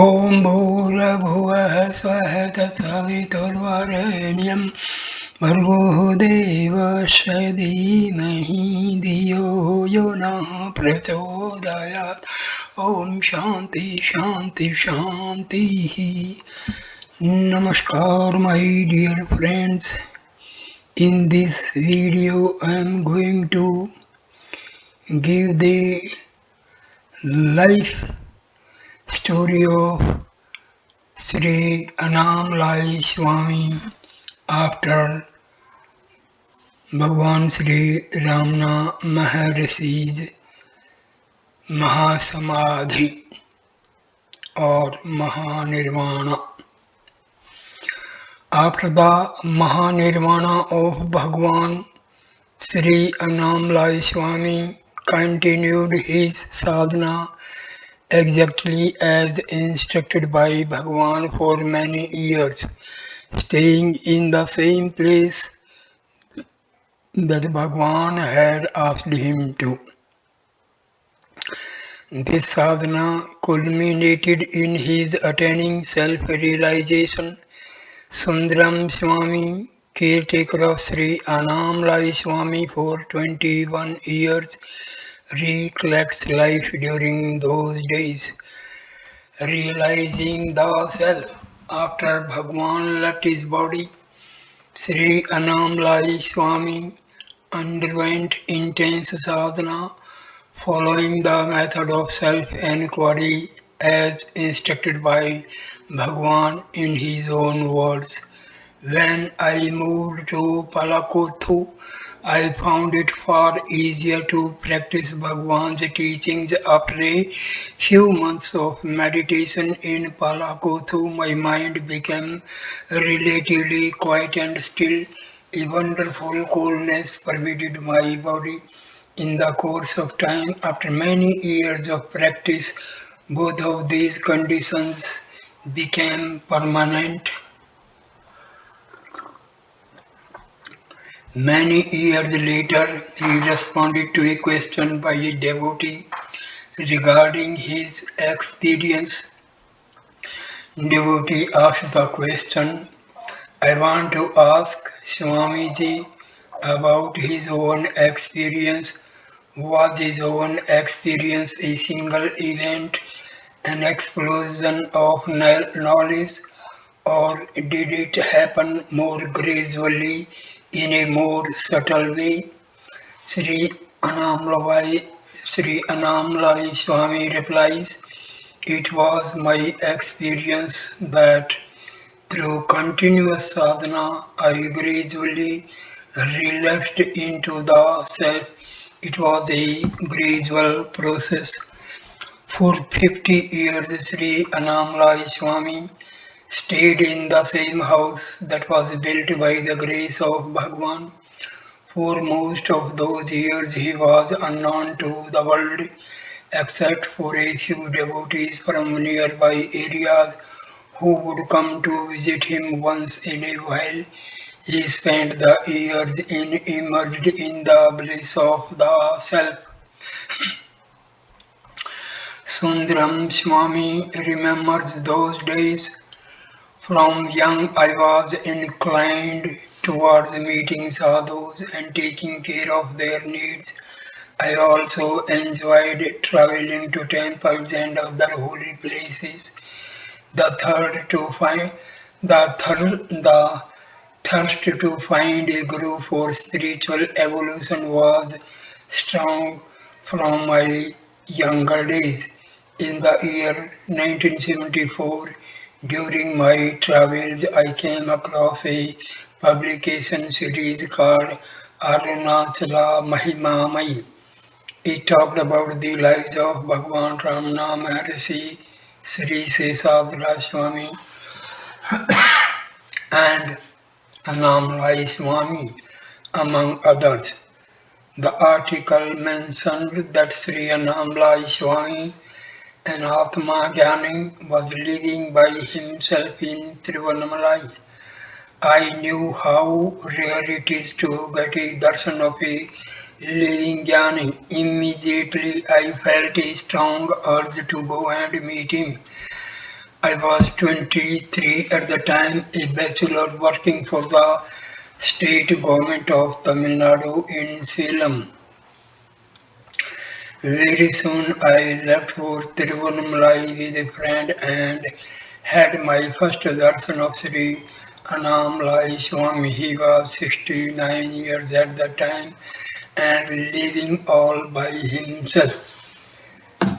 ॐ भूर्भुवः स्वः तत्सवितुर्वरेण्यं भर्गो देवस्य धीमहि धियो यो नः प्रचोदयात् ॐ शान्ति शान्ति शान्तिः. Namaskar, my dear friends. In this video I am going to give the life story of Shri Annamalai Swami after Bhagwan Shri Ramana Maharshi's Mahasamadhi or Mahanirwana. After the Mahanirwana of Bhagwan, Shri Annamalai Swami continued his sadhana exactly as instructed by Bhagwan for many years, staying in the same place that Bhagwan had asked him to. This sadhana culminated in his attaining self-realization. Sundaram Swami, caretaker of Sri Annamalai Swami for 21 years, recollects life during those days, realizing the self. After Bhagwan left his body, Sri Annamalai Swami underwent intense sadhana, following the method of self-enquiry as instructed by Bhagwan in his own words. When I moved to Palakothu, I found it far easier to practice Bhagwan's teachings. After a few months of meditation in Palakothu, my mind became relatively quiet and still. A wonderful coolness pervaded my body. In the course of time, after many years of practice, both of these conditions became permanent. Many years later, he responded to a question by a devotee regarding his experience. Devotee asked the question, I want to ask Swamiji about his own experience. Was his own experience a single event, an explosion of knowledge, or did it happen more gradually in a more subtle way? Sri Annamalai, Sri Annamalai Swami replies, it was my experience that through continuous sadhana I gradually relapsed into the self. It was a gradual process. For 50 years, Sri Annamalai Swami stayed in the same house that was built by the grace of Bhagwan. For most of those years, he was unknown to the world, except for a few devotees from nearby areas who would come to visit him once in a while. He spent the years immersed in the bliss of the self. Sundaram Swami remembers those days. From young I was inclined towards meeting sadhus and taking care of their needs. I also enjoyed traveling to temples and other holy places. The third to find the thirst to find a guru for spiritual evolution was strong from my younger days. In the year 1974, during my travels, I came across a publication series called Arunachala Mahimamai. It talked about the lives of Bhagwan Ramana Maharshi, Sri Sesavadra Swami, and Annamalai Swami, among others. The article mentioned that Sri Annamalai Swami, an Atma Jnani, was living by himself in Tiruvannamalai. I knew how rare it is to get a darshan of a living Jnani. Immediately I felt a strong urge to go and meet him. I was 23 at the time, a bachelor working for the state government of Tamil Nadu in Salem. Very soon I left for Tiruvannamalai with a friend and had my first darshan of Shri Annamalai Swami. He was 69 years at the time and living all by himself.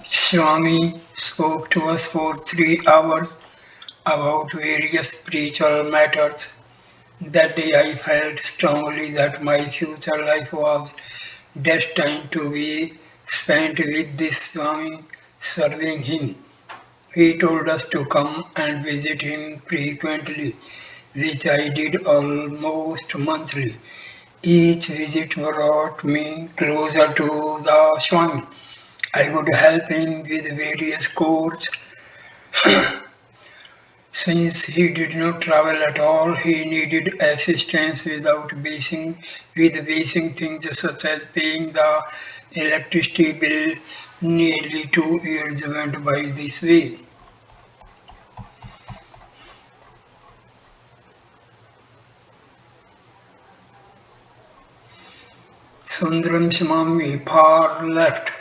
Swami spoke to us for 3 hours about various spiritual matters. That day I felt strongly that my future life was destined to be spent with this Swami, serving him. He told us to come and visit him frequently, which I did almost monthly. Each visit brought me closer to the Swami. I would help him with various chores. Since he did not travel at all, he needed assistance with basic things such as paying the electricity bill. Nearly 2 years went by this way. Sundaram Swami, far left,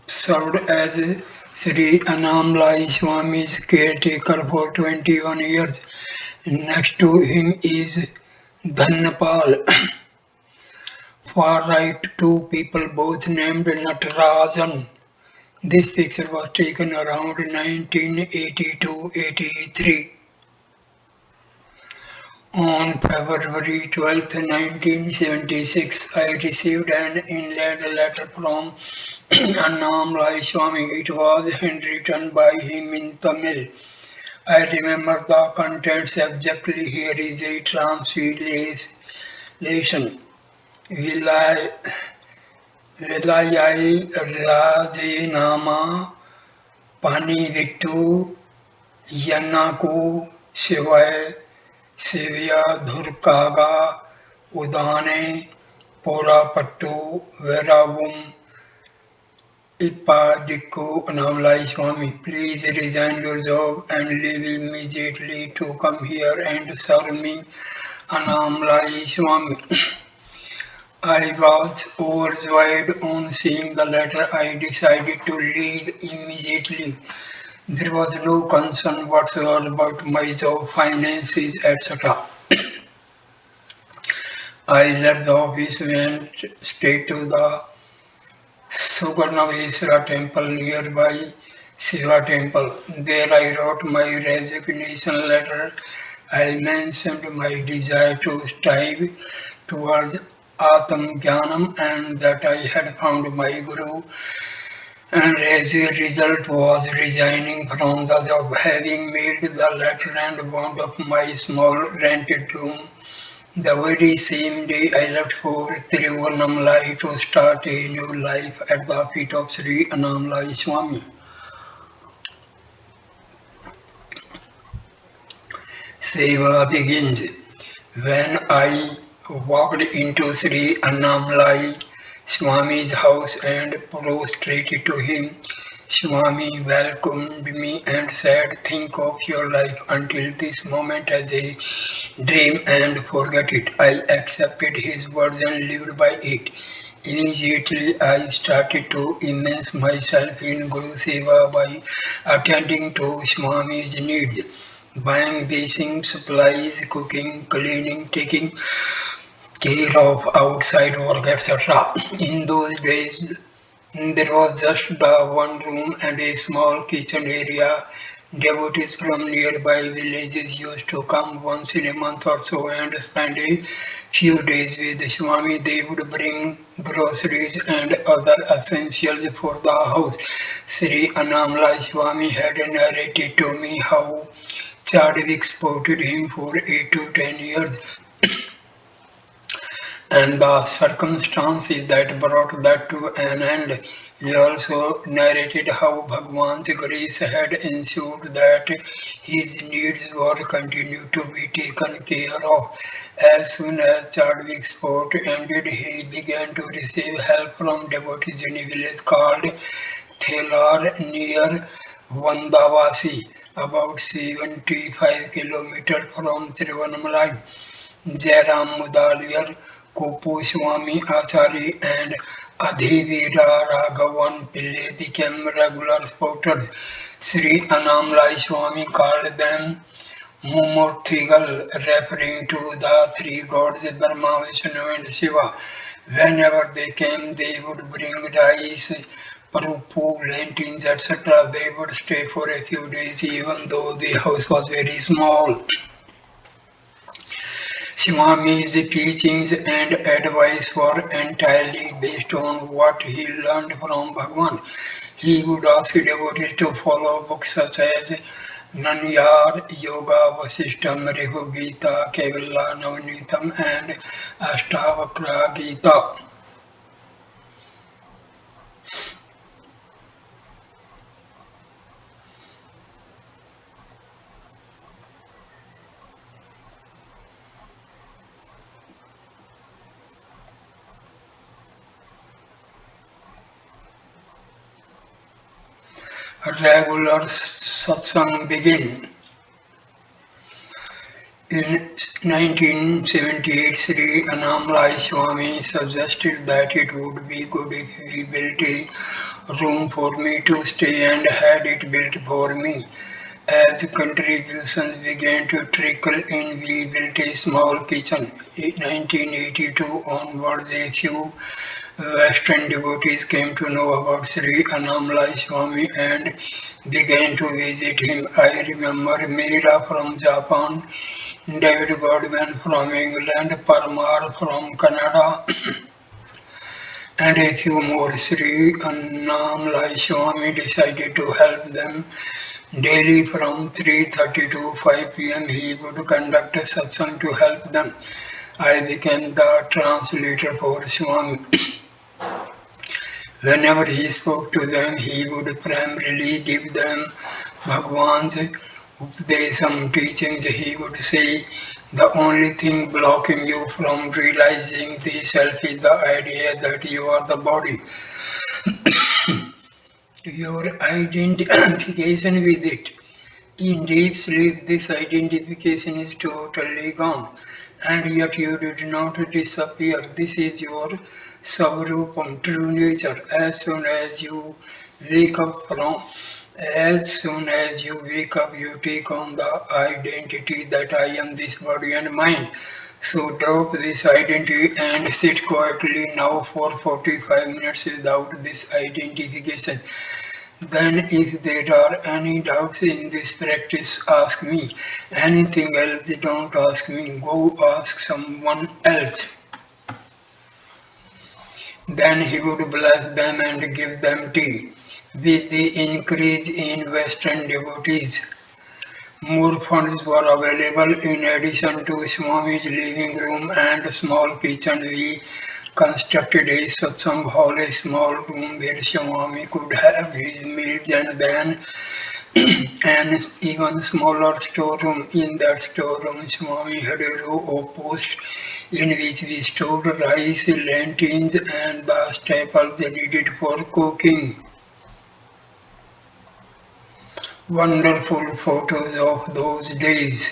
served as Sri Annamalai Swami's caretaker for 21 years. Next to him is Dhannapal. Far right, two people both named Natarajan. This picture was taken around 1982-83. On February 12, 1976, I received an inland letter from Annamalai Swami. It was handwritten by him in Tamil. I remember the contents exactly. Here is a translation. Vilai Vilayai Rajenama Panivittu Yannaku Shivaya Sivya Dhurkaga Udane Porapattu Veravum Ipadikku Annamalai Swami. Please resign your job and leave immediately to come here and serve me, Annamalai Swami. I was overjoyed on seeing the letter. I decided to leave immediately. There was no concern whatsoever about my job, finances, etc. I left the office, went straight to the Sugarnaveswara temple nearby Shiva temple. There I wrote my resignation letter. I mentioned my desire to strive towards Atam Jnanam and that I had found my Guru, and as a result was resigning from the job. Having made the letter and wound up my small rented room, the very same day I left for Tiruvannamalai to start a new life at the feet of Sri Annamalai Swami. Seva begins. When I walked into Sri Annamalai Swami's house and prostrated to him, Swami welcomed me and said, "Think of your life until this moment as a dream and forget it." I accepted his words and lived by it. Immediately I started to immerse myself in Guru Seva by attending to Swami's needs, buying basic supplies, cooking, cleaning, taking care of outside work, etc. In those days, there was just the one room and a small kitchen area. Devotees from nearby villages used to come once in a month or so and spend a few days with Swami. They would bring groceries and other essentials for the house. Sri Annamalai Swami had narrated to me how Chadwick supported him for 8 to 10 years and the circumstances that brought that to an end. He also narrated how Bhagwan's grace had ensured that his needs were continued to be taken care of. As soon as Chadwick's sport ended, he began to receive help from devotees in a village called Thelar near Vandavasi, about 75 kilometers from Tiruvannamalai. Jairam Mudaliar, Kopu Swami Achari and Adhivira Raghavan Pillai became regular supporters. Sri Annamalai Swami called them Mumurthigal, referring to the three gods Brahma, Vishnu and Shiva. Whenever they came, they would bring rice, parupu, lentils, etc. They would stay for a few days, even though the house was very small. Swami's teachings and advice were entirely based on what he learned from Bhagwan. He would ask devotees to follow books such as Nanyar, Yoga, Vasishtam, Rihu Gita, Kevilla, Navanitam, and Ashtavakra Gita. Regular satsang begin. In 1978, Sri Annamalai Swami suggested that it would be good if we built a room for me to stay and had it built for me. As contributions began to trickle in, we built a small kitchen. In 1982 onwards, a few Western devotees came to know about Sri Annamalai Swami and began to visit him. I remember Meera from Japan, David Godwin from England, Parmar from Canada, and a few more. Sri Annamalai Swami decided to help them daily from 3:30 to 5 p.m. He would conduct a satsang to help them. I became the translator for Swami. Whenever he spoke to them, he would primarily give them Bhagwan's Upadesam teachings. He would say, the only thing blocking you from realizing the self is the idea that you are the body. Your identification with it. In deep sleep, this identification is totally gone, and yet you did not disappear. This is your Savrupam, true nature. As soon as you wake up, you take on the identity that I am this body and mind. So drop this identity and sit quietly now for 45 minutes without this identification. Then if there are any doubts in this practice, ask me. Anything else, don't ask me. Go ask someone else. Then he would bless them and give them tea. With the increase in Western devotees, more funds were available. In addition to Swami's living room and small kitchen, we constructed a satsang hall, a small room where Swami could have his meals, and then an even smaller storeroom. In that storeroom, Swami had a row of posts in which we stored rice, lentils, and the staples needed for cooking. Wonderful photos of those days.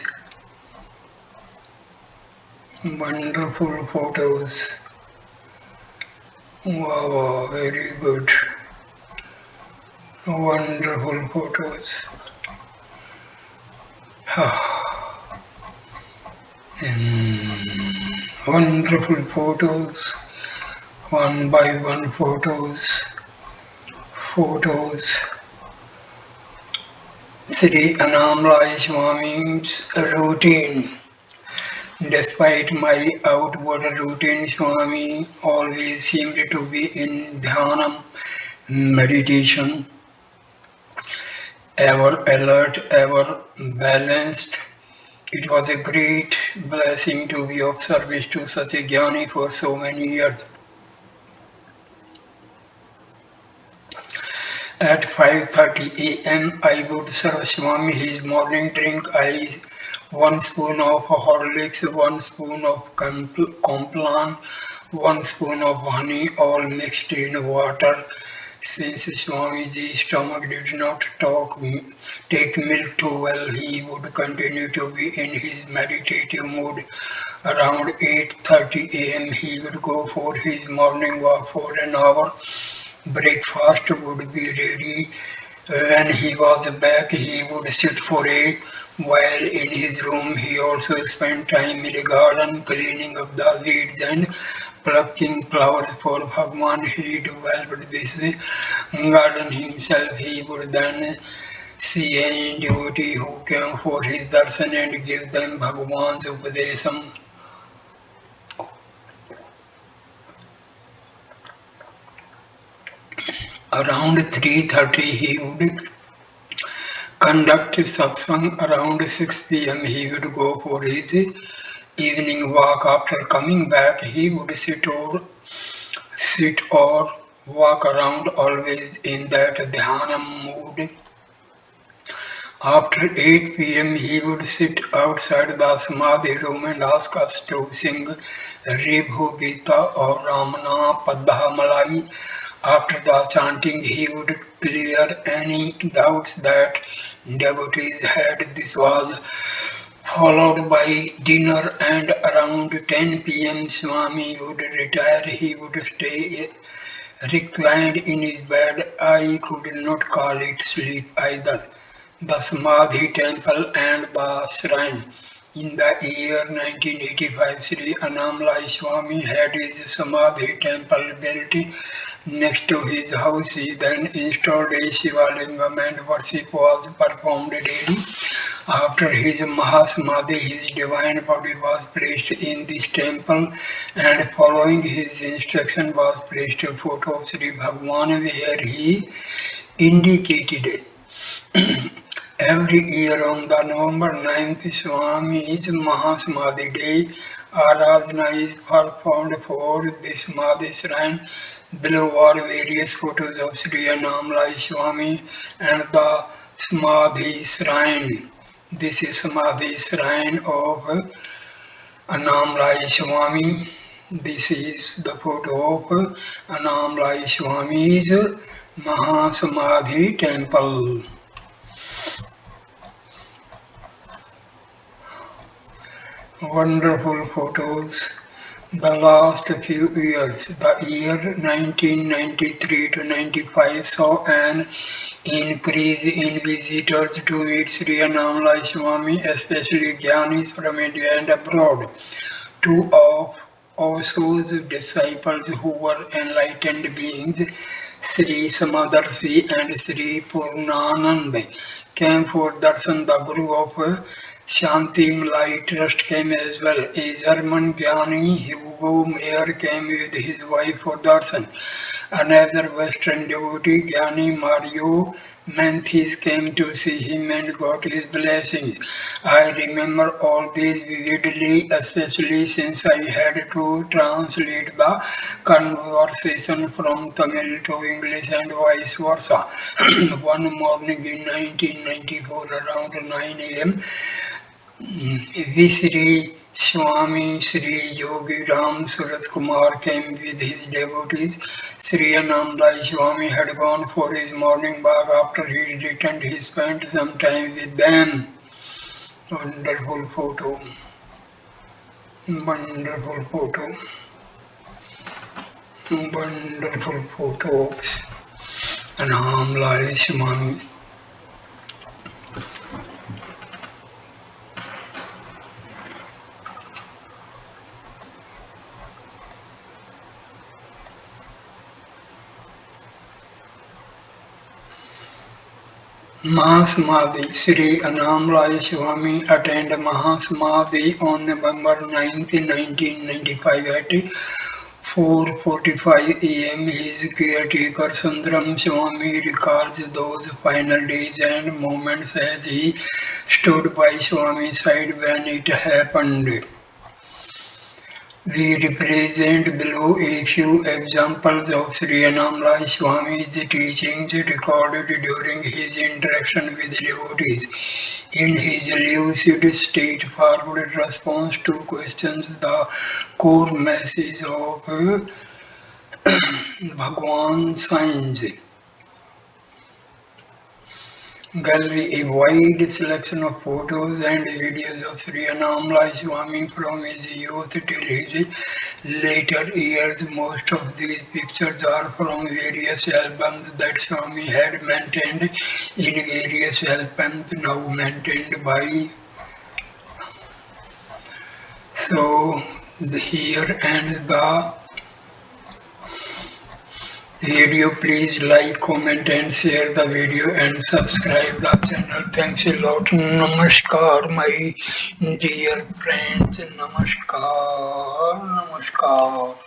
Wonderful photos. Wow, very good. Wonderful photos. Wonderful photos. One by one photos. Sri Annamalai Swami's routine. Despite my outward routine, Swami always seemed to be in dhanam, meditation, ever alert, ever balanced. It was a great blessing to be of service to such a jnani for so many years. At 5:30 a.m. I would serve Swami his morning drink. 1 spoon of Horlicks, 1 spoon of Complan, 1 spoon of honey, all mixed in water. Since Swamiji's stomach did not take milk too well, he would continue to be in his meditative mood. Around 8:30 a.m. he would go for his morning walk for an hour. Breakfast would be ready. When he was back, he would sit for a while in his room. He also spent time in the garden cleaning up the weeds and plucking flowers for Bhagwan. He developed this garden himself. He would then see any devotee who came for his darshan and give them Bhagwan's upadesam. Around 3:30 he would conduct satsang. Around 6 p.m. he would go for his evening walk. After coming back he would sit or walk around, always in that dhyanam mood. After 8 p.m. he would sit outside the Samadhi room and ask us to sing Ribhu Gita or Ramana Annamalai. After the chanting he would clear any doubts that devotees had. This was followed by dinner, and around 10 p.m. Swami would retire. He would stay reclined in his bed. I could not call it sleep either. The Samadhi temple and the shrine. In the year 1985, Shri Annamalai Swami had his Samadhi temple built next to his house. He then installed a Shivalingam and worship was performed daily. After his Mahasamadhi, his divine body was placed in this temple, and following his instruction was placed a photo of Sri Bhagwan where he indicated every year on the November 9th Swami's Mahasamadhi Day, Aradhana is performed for the Samadhi shrine. Below are various photos of Sri Annamalai Swami and the Samadhi shrine. This is Samadhi shrine of Annamalai Swami. This is the photo of Annamalai Swami's Mahasamadhi temple. Wonderful photos. The last few years, the year 1993 to 95 saw an increase in visitors to meet Sri Annamalai Swami, especially Gyanis from India and abroad. Two of Osho's disciples who were enlightened beings, Sri Samadarshi and Sri Purnanand, came for darshan. The Guru of Shantimlai Trust came as well. A German Gyani, Hugo Meyer, came with his wife for darshan. Another Western devotee, Gyani Mario Manthis, came to see him and got his blessing. I remember all this vividly, especially since I had to translate the conversation from Tamil to English and vice versa. One morning in 1994, around 9 a.m., Visri Swami Sri Yogi Ram Surat Kumar came with his devotees. Sri Annamalai Swami had gone for his morning walk. After he returned, he spent some time with them. Wonderful photo. Wonderful photo. Wonderful photos. Annamalai Swami. Mahasamadhi. Sri Annamalai Swami attained Mahasamadhi on November 9, 1995 at 4:45 a.m. His caretaker Sundaram Swami records those final days and moments as he stood by Swami's side when it happened. We represent below a few examples of Sri Annamalai Swami's teachings recorded during his interaction with devotees. In his lucid, straightforward response to questions, the core message of Bhagwan signs. gallery, a wide selection of photos and videos of Shri Annamalai Swami from his youth till his later years. Most of these pictures are from various albums that Swami had maintained in various albums now maintained by. So here and the video. Please like, comment and share the video and subscribe the channel. Thanks a lot. Namaskar my dear friends. Namaskar. Namaskar.